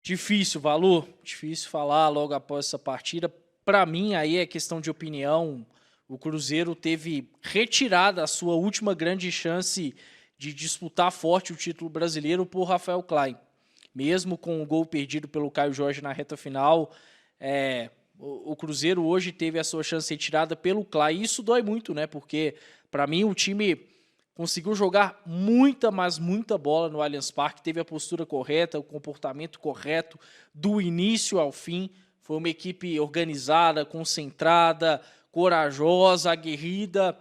Difícil, Valor. Difícil falar logo após essa partida. Para mim, aí é questão de opinião. O Cruzeiro teve retirada a sua última grande chance de disputar forte o título brasileiro por Rafael Klein. Mesmo com o gol perdido pelo Caio Jorge na reta final, o Cruzeiro hoje teve a sua chance retirada pelo Klein. E isso dói muito, né? Porque, para mim, o time conseguiu jogar muita, mas muita bola no Allianz Parque, teve a postura correta, o comportamento correto do início ao fim. Foi uma equipe organizada, concentrada, corajosa, aguerrida.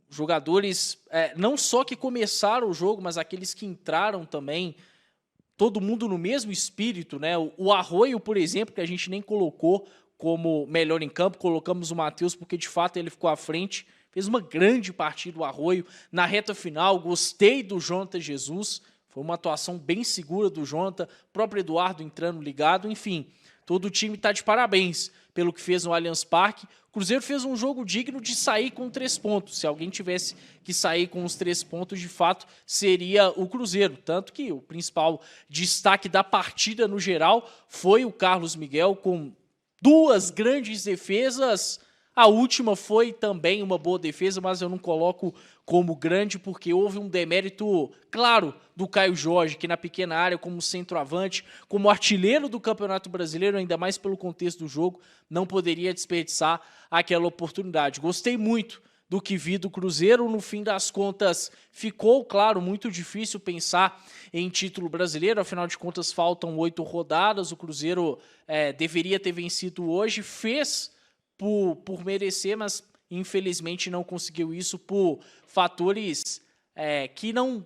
Jogadores não só que começaram o jogo, mas aqueles que entraram também, todo mundo no mesmo espírito, né? O Arroio, por exemplo, que a gente nem colocou como melhor em campo, colocamos o Matheus porque de fato ele ficou à frente. Fez uma grande partida o Arroio. Na reta final, gostei do Jonathan Jesus. Foi uma atuação bem segura do Jonathan. O próprio Eduardo entrando ligado. Enfim, todo o time está de parabéns pelo que fez no Allianz Parque. O Cruzeiro fez um jogo digno de sair com 3 pontos. Se alguém tivesse que sair com os 3 pontos, de fato, seria o Cruzeiro. Tanto que o principal destaque da partida no geral foi o Carlos Miguel, com 2 grandes defesas. A última foi também uma boa defesa, mas eu não coloco como grande porque houve um demérito claro do Caio Jorge, que na pequena área, como centroavante, como artilheiro do Campeonato Brasileiro, ainda mais pelo contexto do jogo, não poderia desperdiçar aquela oportunidade. Gostei muito do que vi do Cruzeiro. No fim das contas, ficou, claro, muito difícil pensar em título brasileiro, afinal de contas faltam 8 rodadas, o Cruzeiro deveria ter vencido hoje, fez por merecer, mas infelizmente não conseguiu isso por fatores que não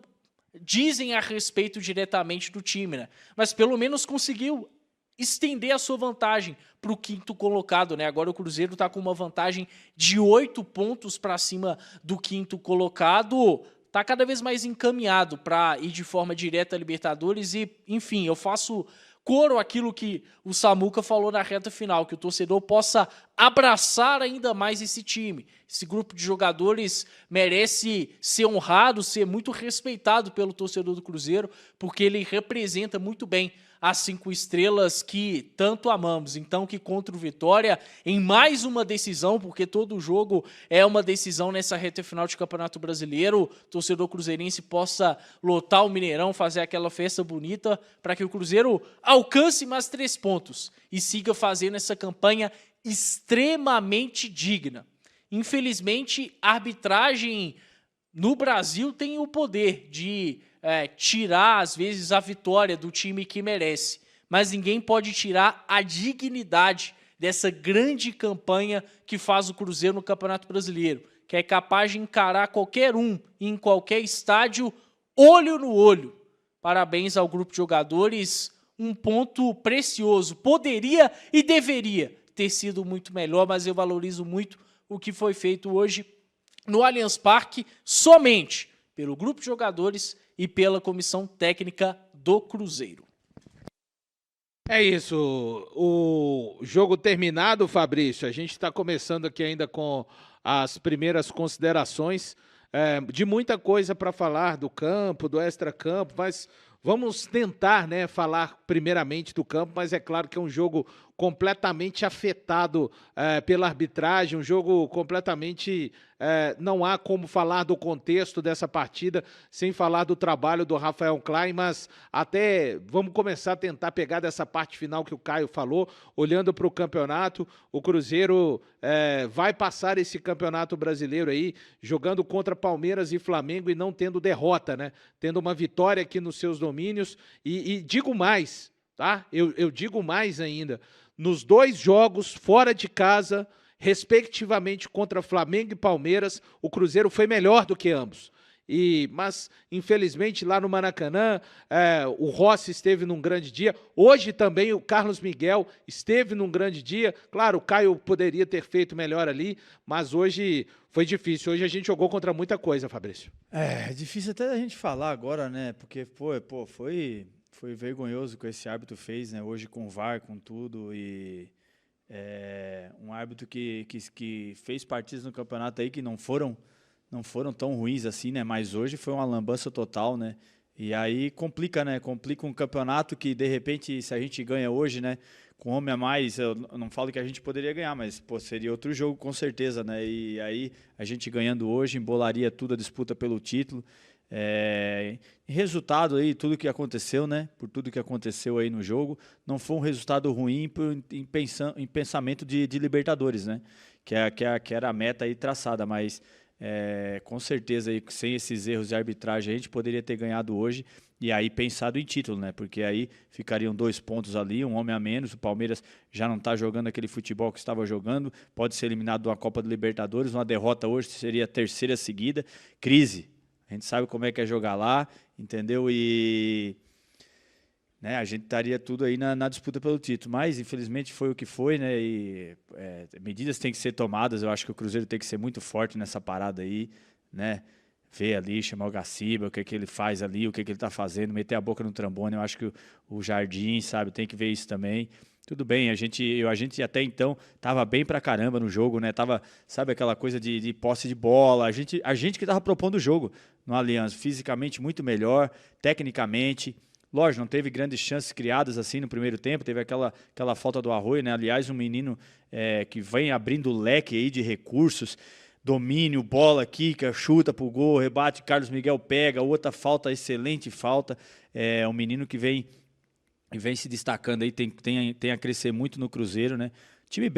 dizem a respeito diretamente do time, né? Mas pelo menos conseguiu estender a sua vantagem para o 5º colocado, né? Agora o Cruzeiro está com uma vantagem de 8 pontos para cima do 5º colocado, está cada vez mais encaminhado para ir de forma direta a Libertadores e, enfim, eu faço coro aquilo que o Samuca falou na reta final, que o torcedor possa abraçar ainda mais esse time. Esse grupo de jogadores merece ser honrado, ser muito respeitado pelo torcedor do Cruzeiro, porque ele representa muito bem as 5 estrelas que tanto amamos. Então que contra o Vitória, em mais uma decisão, porque todo jogo é uma decisão nessa reta final de Campeonato Brasileiro, o torcedor cruzeirense possa lotar o Mineirão, fazer aquela festa bonita, para que o Cruzeiro alcance mais 3 pontos e siga fazendo essa campanha extremamente digna. Infelizmente, a arbitragem no Brasil tem o poder de tirar, às vezes, a vitória do time que merece. Mas ninguém pode tirar a dignidade dessa grande campanha que faz o Cruzeiro no Campeonato Brasileiro, que é capaz de encarar qualquer um, em qualquer estádio, olho no olho. Parabéns ao grupo de jogadores, um ponto precioso. Poderia e deveria ter sido muito melhor, mas eu valorizo muito o que foi feito hoje no Allianz Parque, somente pelo grupo de jogadores e pela comissão técnica do Cruzeiro. É isso, o jogo terminado, Fabrício, a gente está começando aqui ainda com as primeiras considerações, de muita coisa para falar do campo, do extracampo, mas vamos tentar, né, falar primeiramente do campo, mas é claro que é um jogo completamente afetado pela arbitragem, um jogo completamente... não há como falar do contexto dessa partida sem falar do trabalho do Rafael Klein, mas até vamos começar a tentar pegar dessa parte final que o Caio falou, olhando para o campeonato, o Cruzeiro vai passar esse campeonato brasileiro aí, jogando contra Palmeiras e Flamengo e não tendo derrota, né? Tendo uma vitória aqui nos seus domínios e digo mais, tá? Eu digo mais ainda, nos 2 jogos fora de casa, respectivamente contra Flamengo e Palmeiras, o Cruzeiro foi melhor do que ambos. Mas, infelizmente, lá no Maracanã, o Rossi esteve num grande dia. Hoje também o Carlos Miguel esteve num grande dia. Claro, o Caio poderia ter feito melhor ali, mas hoje foi difícil. Hoje a gente jogou contra muita coisa, Fabrício. É difícil até a gente falar agora, né? Porque, foi vergonhoso o que esse árbitro fez, né? Hoje com o VAR, com tudo, e um árbitro que fez partidas no campeonato aí que não foram tão ruins assim, né? Mas hoje foi uma lambança total, né? E aí complica, né? Complica um campeonato que, de repente, se a gente ganha hoje, né? Com homem a mais, eu não falo que a gente poderia ganhar, mas pô, seria outro jogo com certeza, né? E aí a gente ganhando hoje embolaria tudo a disputa pelo título. Resultado aí, tudo que aconteceu, né? Por tudo que aconteceu aí no jogo, não foi um resultado ruim em pensamento de Libertadores, né? Que era a meta aí traçada, mas com certeza aí, sem esses erros de arbitragem a gente poderia ter ganhado hoje e aí pensado em título, né? Porque aí ficariam 2 pontos ali, um homem a menos, o Palmeiras já não está jogando aquele futebol que estava jogando, pode ser eliminado da Copa do Libertadores, uma derrota hoje seria a 3ª seguida, crise. A gente sabe como é que é jogar lá, entendeu? E né, a gente estaria tudo aí na disputa pelo título. Mas, infelizmente, foi o que foi, né? E medidas têm que ser tomadas. Eu acho que o Cruzeiro tem que ser muito forte nessa parada aí, né? Ver ali, chamar o Gaciba, o que ele faz ali, o que ele está fazendo, meter a boca no trombone. Eu acho que o Jardim, sabe, tem que ver isso também. Tudo bem, a gente até então estava bem pra caramba no jogo, né? Tava, sabe, aquela coisa de posse de bola. A gente que estava propondo o jogo no Allianz, fisicamente muito melhor, tecnicamente. Lógico, não teve grandes chances criadas assim no primeiro tempo, teve aquela falta do Arroio, né? Aliás, um menino que vem abrindo o leque aí de recursos, domínio, bola, quica, chuta pro gol, rebate, Carlos Miguel pega, outra falta, excelente falta. É um menino que vem se destacando aí, tem a crescer muito no Cruzeiro, né? Time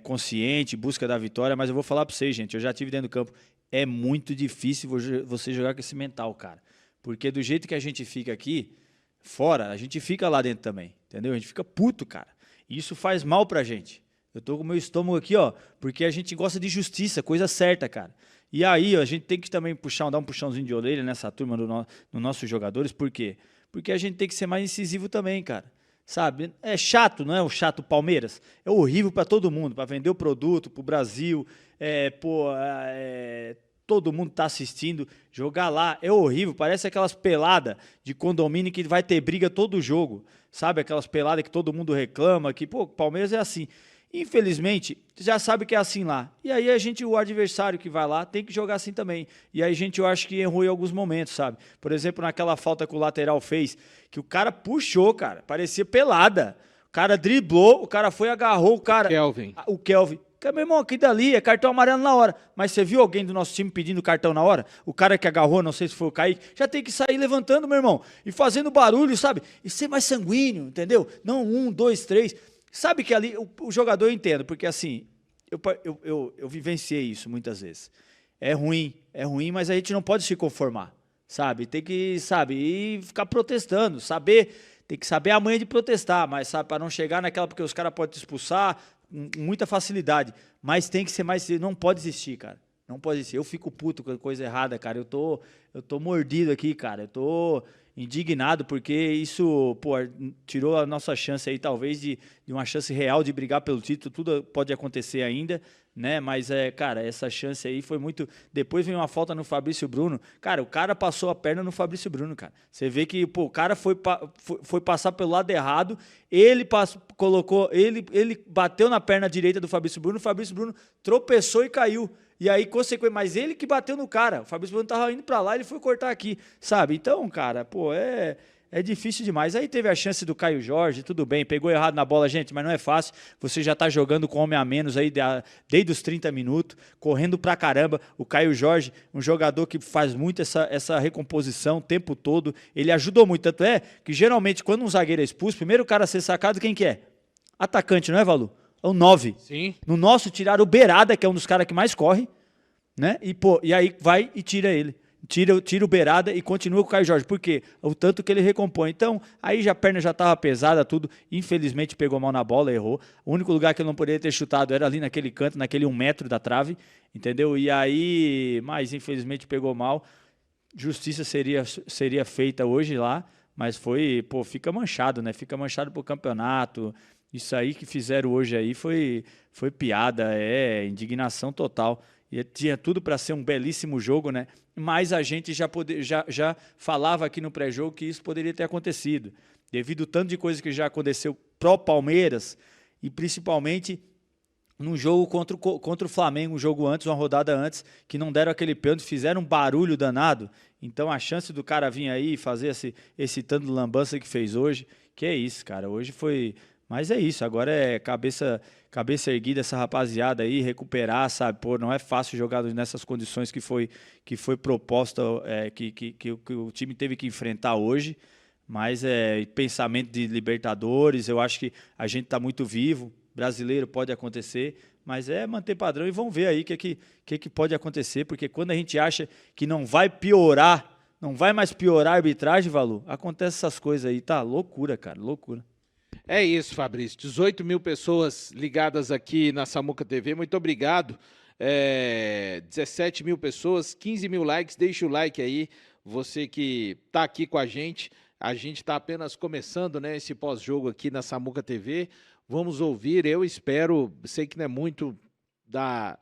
consciente, busca da vitória, mas eu vou falar para vocês, gente, eu já tive dentro do campo, é muito difícil você jogar com esse mental, cara. Porque do jeito que a gente fica aqui, fora, a gente fica lá dentro também, entendeu? A gente fica puto, cara. E isso faz mal pra gente. Eu tô com o meu estômago aqui, ó, porque a gente gosta de justiça, coisa certa, cara. E aí, ó, a gente tem que também dar um puxãozinho de orelha nessa turma dos nossos jogadores, por quê? Porque a gente tem que ser mais incisivo também, cara. Sabe? É chato, não é o chato Palmeiras? É horrível para todo mundo, para vender o produto, pro Brasil, todo mundo tá assistindo, jogar lá é horrível, parece aquelas peladas de condomínio que vai ter briga todo jogo, sabe? Aquelas peladas que todo mundo reclama, que, pô, Palmeiras é assim. Infelizmente, já sabe que é assim lá. E aí o adversário que vai lá tem que jogar assim também. E aí eu acho que errou em alguns momentos, sabe? Por exemplo, naquela falta que o lateral fez, que o cara puxou, cara, parecia pelada. O cara driblou, o cara foi, agarrou o cara. O Kelvin. Meu irmão, aqui dali é cartão amarelo na hora. Mas você viu alguém do nosso time pedindo cartão na hora? O cara que agarrou, não sei se foi o Kaique, já tem que sair levantando, meu irmão. E fazendo barulho, sabe? E ser mais sanguíneo, entendeu? Não 1, 2, 3. Sabe que ali o jogador eu entendo, porque assim, eu vivenciei isso muitas vezes. É ruim, mas a gente não pode se conformar, sabe? Tem que, sabe, e ficar protestando, tem que saber a manha de protestar, mas sabe, para não chegar naquela, porque os caras podem te expulsar com muita facilidade, mas tem que ser mais, não pode existir, cara. Não pode existir. Eu fico puto com coisa errada, cara. Eu tô mordido aqui, cara. Eu tô indignado porque isso, pô, tirou a nossa chance aí, talvez, de uma chance real de brigar pelo título. Tudo pode acontecer ainda, né? Mas, cara, essa chance aí foi muito... Depois veio uma falta no Fabrício Bruno. Cara, o cara passou a perna no Fabrício Bruno, cara. Você vê que, pô, o cara foi passar pelo lado errado, ele bateu na perna direita do Fabrício Bruno, o Fabrício Bruno tropeçou e caiu. E aí, consequentemente, mas ele que bateu no cara. O Fabrício Bruno tava indo pra lá, ele foi cortar aqui, sabe? Então, cara, pô, é difícil demais. Aí teve a chance do Caio Jorge, tudo bem, pegou errado na bola, gente, mas não é fácil. Você já tá jogando com homem a menos aí desde os 30 minutos, correndo pra caramba. O Caio Jorge, um jogador que faz muito essa recomposição o tempo todo. Ele ajudou muito, tanto é que geralmente quando um zagueiro é expulso, primeiro o cara a ser sacado, quem que é? Atacante, não é, Valu? É o 9. Sim. No nosso, tiraram o Berada, que é um dos caras que mais corre, né? E aí vai e tira ele. Tira o Berada e continua com o Caio Jorge. Por quê? O tanto que ele recompõe. Então, aí a perna já estava pesada, tudo. Infelizmente, pegou mal na bola, errou. O único lugar que ele não poderia ter chutado era ali naquele canto, naquele 1 metro da trave, entendeu? E aí, mas infelizmente pegou mal. Justiça seria feita hoje lá, mas fica manchado, né? Fica manchado pro campeonato. Isso aí que fizeram hoje aí foi piada, indignação total. E tinha tudo para ser um belíssimo jogo, né? Mas a gente já falava aqui no pré-jogo que isso poderia ter acontecido. Devido ao tanto de coisa que já aconteceu pró Palmeiras e principalmente num jogo contra o Flamengo, um jogo antes, uma rodada antes, que não deram aquele pênalti, fizeram um barulho danado. Então a chance do cara vir aí e fazer esse tanto de lambança que fez hoje, que é isso, cara. Hoje foi. Mas é isso, agora é cabeça erguida essa rapaziada aí, recuperar, sabe? Pô, não é fácil jogar nessas condições que foi proposta, que o time teve que enfrentar hoje. Mas pensamento de Libertadores, eu acho que a gente está muito vivo. Brasileiro pode acontecer, mas é manter padrão e vamos ver aí o que pode acontecer, porque quando a gente acha que não vai piorar, não vai mais piorar a arbitragem, Valu, acontece essas coisas aí, tá? Loucura, cara, loucura. É isso, Fabrício. 18 mil pessoas ligadas aqui na Samuca TV, muito obrigado. 17 mil pessoas, 15 mil likes, deixa o like aí, você que tá aqui com a gente está apenas começando, né, esse pós-jogo aqui na Samuca TV. Vamos ouvir, eu espero, sei que não é muito da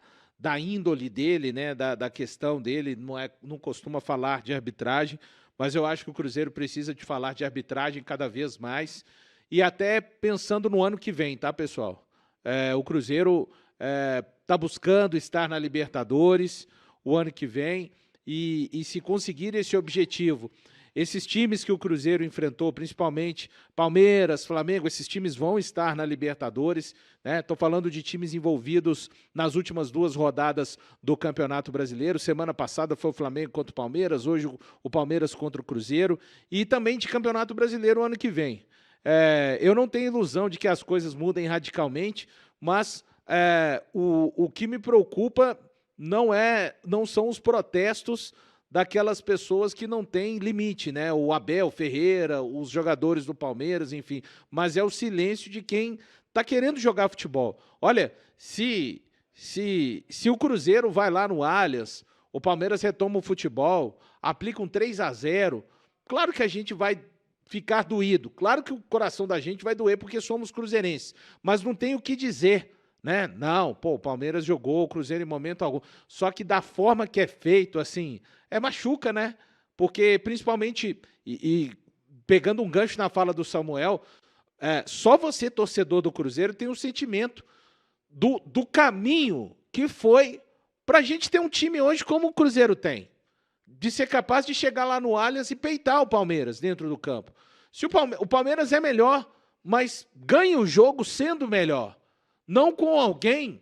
índole dele, né, da questão dele, não costuma falar de arbitragem, mas eu acho que o Cruzeiro precisa de falar de arbitragem cada vez mais, e até pensando no ano que vem, tá, pessoal? O Cruzeiro está buscando estar na Libertadores o ano que vem, e se conseguir esse objetivo, esses times que o Cruzeiro enfrentou, principalmente Palmeiras, Flamengo, esses times vão estar na Libertadores, né? Estou falando de times envolvidos nas últimas 2 rodadas do Campeonato Brasileiro. Semana passada foi o Flamengo contra o Palmeiras, hoje o Palmeiras contra o Cruzeiro, e também de Campeonato Brasileiro o ano que vem. Eu não tenho ilusão de que as coisas mudem radicalmente, mas o que me preocupa não são os protestos daquelas pessoas que não têm limite, né? O Abel Ferreira, os jogadores do Palmeiras, enfim. Mas é o silêncio de quem está querendo jogar futebol. Olha, se o Cruzeiro vai lá no Allianz, o Palmeiras retoma o futebol, aplica um 3-0, claro que a gente vai ficar doído, claro que o coração da gente vai doer porque somos cruzeirenses, mas não tem o que dizer, né? Não, pô, o Palmeiras jogou, o Cruzeiro em momento algum. Só que da forma que é feito, assim, machuca, né? Porque, principalmente, e pegando um gancho na fala do Samuel, só você, torcedor do Cruzeiro, tem um sentimento do caminho que foi pra gente ter um time hoje como o Cruzeiro tem. De ser capaz de chegar lá no Allianz e peitar o Palmeiras dentro do campo. Se o Palmeiras é melhor, mas ganha o jogo sendo melhor. Não com alguém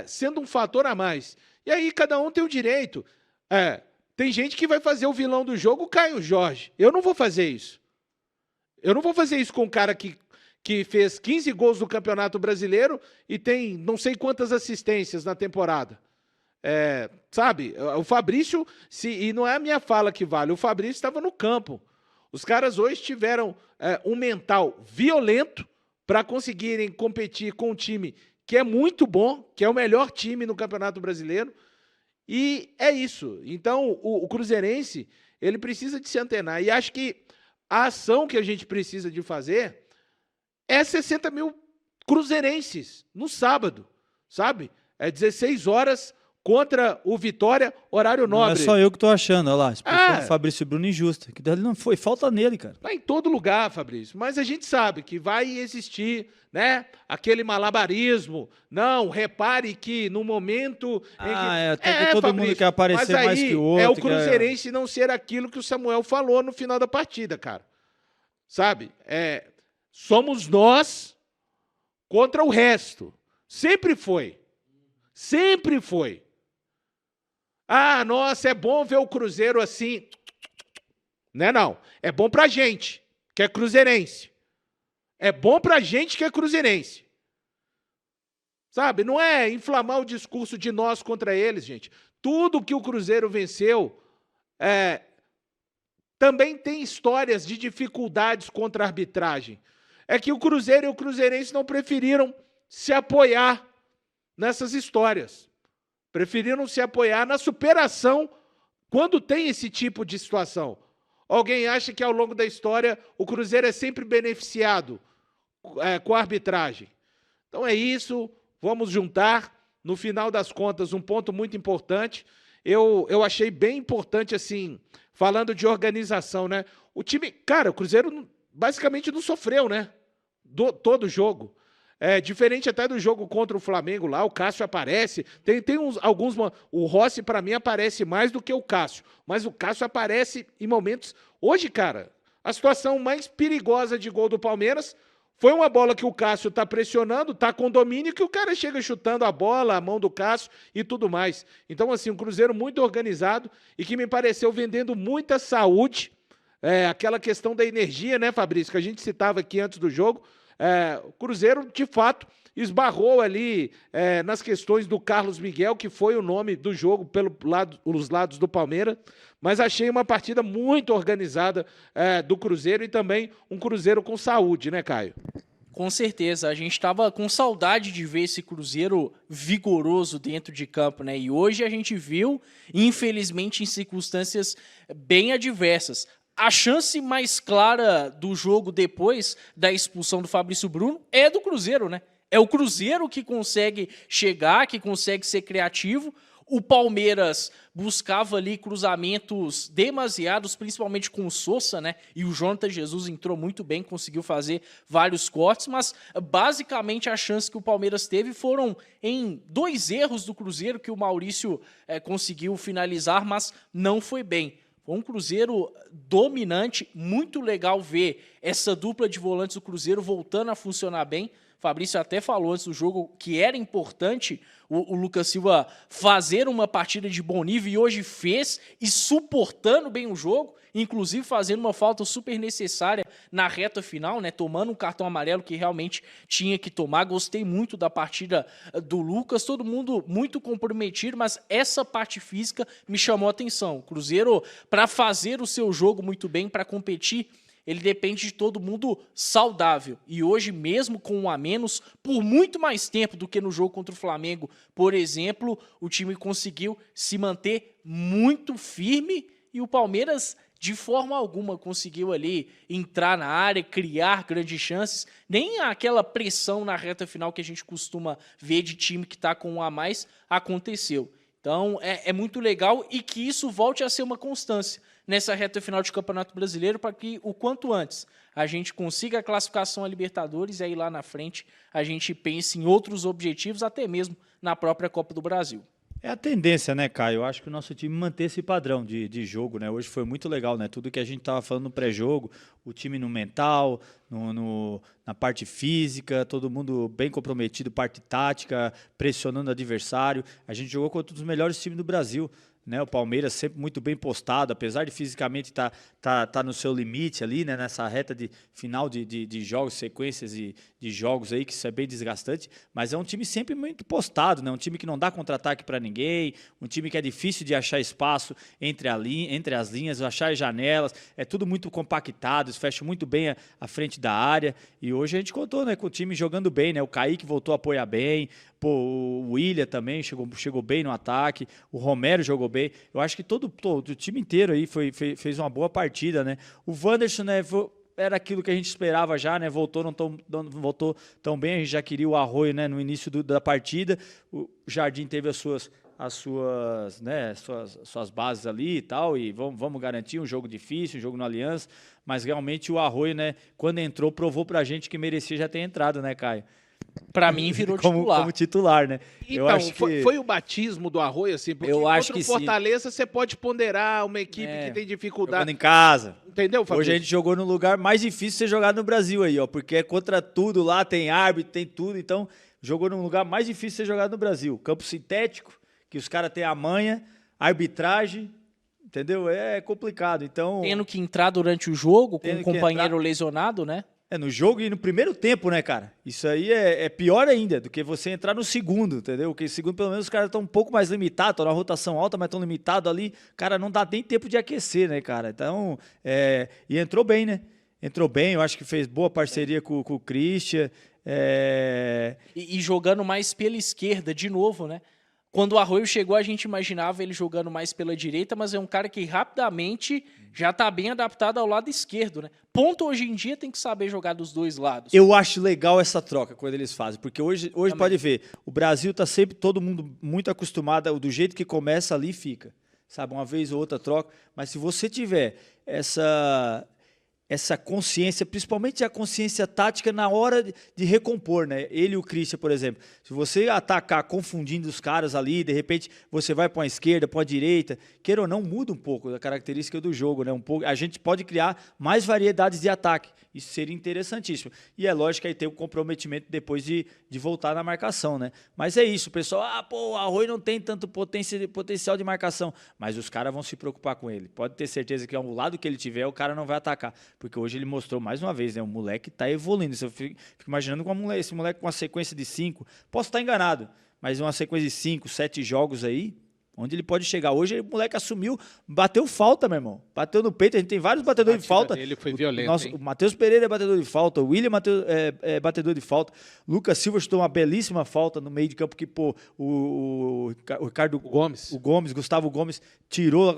sendo um fator a mais. E aí cada um tem o direito. Tem gente que vai fazer o vilão do jogo, Caio Jorge. Eu não vou fazer isso. Eu não vou fazer isso com um cara que fez 15 gols no Campeonato Brasileiro e tem não sei quantas assistências na temporada. Sabe, o Fabrício, e não é a minha fala que vale, o Fabrício estava no campo. Os caras hoje tiveram um mental violento para conseguirem competir com um time que é muito bom, que é o melhor time no Campeonato Brasileiro, e é isso. Então, o cruzeirense, ele precisa de se antenar, e acho que a ação que a gente precisa de fazer é 60 mil cruzeirenses no sábado, sabe? 16 horas contra o Vitória, horário nobre. Não é só eu que tô achando, olha lá, expulsão do Fabrício Bruno injusta, que não foi, falta nele, cara. Tá em todo lugar, Fabrício, mas a gente sabe que vai existir, né, aquele malabarismo. Não, repare que no momento até que todo mundo quer aparecer mais que o outro. É o cruzeirense não ser aquilo que o Samuel falou no final da partida, cara. Sabe? Somos nós contra o resto. Sempre foi. Sempre foi. Nossa, é bom ver o Cruzeiro assim. Não. É bom pra gente, que é cruzeirense. É bom pra gente que é cruzeirense. Sabe? Não é inflamar o discurso de nós contra eles, gente. Tudo que o Cruzeiro venceu também tem histórias de dificuldades contra a arbitragem. É que o Cruzeiro e o cruzeirense não preferiram se apoiar nessas histórias. Preferiram se apoiar na superação quando tem esse tipo de situação. Alguém acha que ao longo da história o Cruzeiro é sempre beneficiado com a arbitragem. Então é isso, vamos juntar. No final das contas, um ponto muito importante. Eu achei bem importante, assim, falando de organização, né? O time, cara, o Cruzeiro basicamente não sofreu, né? Todo jogo. diferente até do jogo contra o Flamengo lá, o Cássio aparece, tem alguns... O Rossi, para mim, aparece mais do que o Cássio, mas o Cássio aparece em momentos... Hoje, cara, a situação mais perigosa de gol do Palmeiras foi uma bola que o Cássio está pressionando, está com domínio, que o cara chega chutando a bola, a mão do Cássio e tudo mais. Então, assim, um Cruzeiro muito organizado e que me pareceu vendendo muita saúde, aquela questão da energia, né, Fabrício, que a gente citava aqui antes do jogo. O Cruzeiro, de fato, esbarrou ali nas questões do Carlos Miguel, que foi o nome do jogo pelos lados do Palmeiras, mas achei uma partida muito organizada do Cruzeiro e também um Cruzeiro com saúde, né, Caio? Com certeza, a gente estava com saudade de ver esse Cruzeiro vigoroso dentro de campo, né? E hoje a gente viu, infelizmente, em circunstâncias bem adversas. A chance mais clara do jogo depois da expulsão do Fabrício Bruno é do Cruzeiro, né? É o Cruzeiro que consegue chegar, que consegue ser criativo. O Palmeiras buscava ali cruzamentos demasiados, principalmente com o Sousa, né? E o Jonathan Jesus entrou muito bem, conseguiu fazer vários cortes, mas basicamente a chance que o Palmeiras teve foram em 2 erros do Cruzeiro que o Maurício conseguiu finalizar, mas não foi bem. Foi um Cruzeiro dominante, muito legal ver essa dupla de volantes do Cruzeiro voltando a funcionar bem. Fabrício até falou antes do jogo que era importante o Lucas Silva fazer uma partida de bom nível e hoje fez, e suportando bem o jogo, inclusive fazendo uma falta super necessária na reta final, né, tomando um cartão amarelo que realmente tinha que tomar. Gostei muito da partida do Lucas, todo mundo muito comprometido, mas essa parte física me chamou a atenção. O Cruzeiro, para fazer o seu jogo muito bem, para competir, ele depende de todo mundo saudável. E hoje, mesmo com um a menos, por muito mais tempo do que no jogo contra o Flamengo, por exemplo, o time conseguiu se manter muito firme e o Palmeiras, de forma alguma, conseguiu ali entrar na área, criar grandes chances. Nem aquela pressão na reta final que a gente costuma ver de time que está com um a mais aconteceu. Então, é muito legal e que isso volte a ser uma constância nessa reta final de Campeonato Brasileiro, para que o quanto antes a gente consiga a classificação a Libertadores e aí lá na frente a gente pense em outros objetivos, até mesmo na própria Copa do Brasil. É a tendência, né, Caio? Eu acho que o nosso time manter esse padrão de jogo, né? Hoje foi muito legal, né? Tudo que a gente estava falando no pré-jogo, o time no mental, na parte física, todo mundo bem comprometido, parte tática, pressionando o adversário. A gente jogou contra um dos melhores times do Brasil, né? O Palmeiras sempre muito bem postado, apesar de fisicamente tá no seu limite ali, né? Nessa reta de final de jogos, sequências de jogos aí, que isso é bem desgastante, mas é um time sempre muito postado, né? Um time que não dá contra-ataque para ninguém, um time que é difícil de achar espaço entre as linhas, achar janelas, é tudo muito compactado, eles fecham muito bem a frente da área, e hoje a gente contou, né, com o time jogando bem, né? O Kaique voltou a apoiar bem, o William também chegou bem no ataque, o Romero jogou bem. Eu acho que todo o time inteiro aí fez uma boa partida, né? O Wanderson, né, era aquilo que a gente esperava já, né? Voltou tão bem, a gente já queria o Arroio, né, no início da partida. O Jardim teve as suas bases ali e tal, e vamos garantir um jogo difícil, um jogo no Aliança, mas realmente o Arroio, né, quando entrou, provou pra gente que merecia já ter entrado, né, Caio? Para mim, virou titular. Como titular, né? Então, eu acho que... foi o batismo do Arroio, assim, porque eu acho contra o que Fortaleza você pode ponderar uma equipe que tem dificuldade. Jogando em casa. Entendeu, Fabrício? Hoje a gente jogou no lugar mais difícil de ser jogado no Brasil aí, ó, porque é contra tudo lá, tem árbitro, tem tudo, então jogou no lugar mais difícil de ser jogado no Brasil. Campo sintético, que os caras têm a manha, arbitragem, entendeu? É complicado, então... Tendo que entrar durante o jogo com um companheiro lesionado, né? No jogo e no primeiro tempo, né, cara? Isso aí é pior ainda do que você entrar no segundo, entendeu? Porque no segundo, pelo menos, os caras estão um pouco mais limitados, estão na rotação alta, mas estão limitados ali. Cara, não dá nem tempo de aquecer, né, cara? Então, e entrou bem, né? Entrou bem, eu acho que fez boa parceria com o Christian. E jogando mais pela esquerda, de novo, né? Quando o Arroio chegou, a gente imaginava ele jogando mais pela direita, mas é um cara que rapidamente já está bem adaptado ao lado esquerdo, né? Ponto hoje em dia tem que saber jogar dos dois lados. Eu acho legal essa troca quando eles fazem, porque hoje pode ver, o Brasil tá sempre todo mundo muito acostumado, do jeito que começa ali fica, sabe? Uma vez ou outra troca, mas se você tiver essa consciência, principalmente a consciência tática na hora de recompor, né? Ele e o Christian, por exemplo. Se você atacar confundindo os caras ali, de repente você vai para a esquerda, para a direita, queira ou não, muda um pouco a característica do jogo, né? A gente pode criar mais variedades de ataque. Isso seria interessantíssimo. E é lógico que aí tem o comprometimento depois de voltar na marcação, né? Mas é isso, pessoal. O Arroio não tem tanto potencial de marcação, mas os caras vão se preocupar com ele. Pode ter certeza que ao lado que ele tiver, o cara não vai atacar. Porque hoje ele mostrou mais uma vez, né? O moleque tá evoluindo. Eu fico imaginando como esse moleque com uma sequência de 5, posso estar enganado, mas uma sequência de 5, 7 jogos aí, onde ele pode chegar. Hoje o moleque assumiu, bateu falta, meu irmão. Bateu no peito, a gente tem vários batedores de falta. Ele foi violento, O Matheus Pereira é batedor de falta, o William é batedor de falta, Lucas Silva chutou uma belíssima falta no meio de campo que, pô, o Ricardo Gomes. O Gomes, Gustavo Gomes, tirou.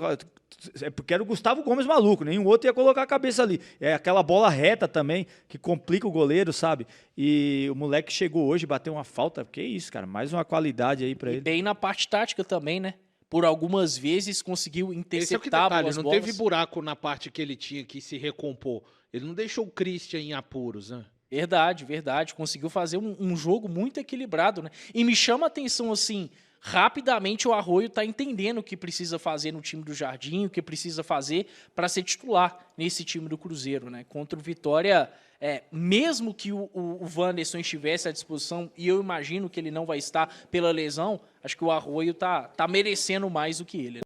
Porque era o Gustavo Gomes maluco, nenhum outro ia colocar a cabeça ali. É aquela bola reta também, que complica o goleiro, sabe? E o moleque chegou hoje, bateu uma falta. Que isso, cara, mais uma qualidade aí pra ele. E bem na parte tática também, né? Por algumas vezes conseguiu interceptar bolas. Não bolas. teve buraco na parte que ele tinha que se recompor. Ele não deixou o Christian em apuros, né? Verdade, verdade. Conseguiu fazer um jogo muito equilibrado, né? E me chama a atenção, assim, rapidamente o Arroio tá entendendo o que precisa fazer no time do Jardim, o que precisa fazer para ser titular nesse time do Cruzeiro, né? Contra o Vitória, mesmo que o Wanderson estivesse à disposição, e eu imagino que ele não vai estar pela lesão, acho que o Arroio tá merecendo mais do que ele.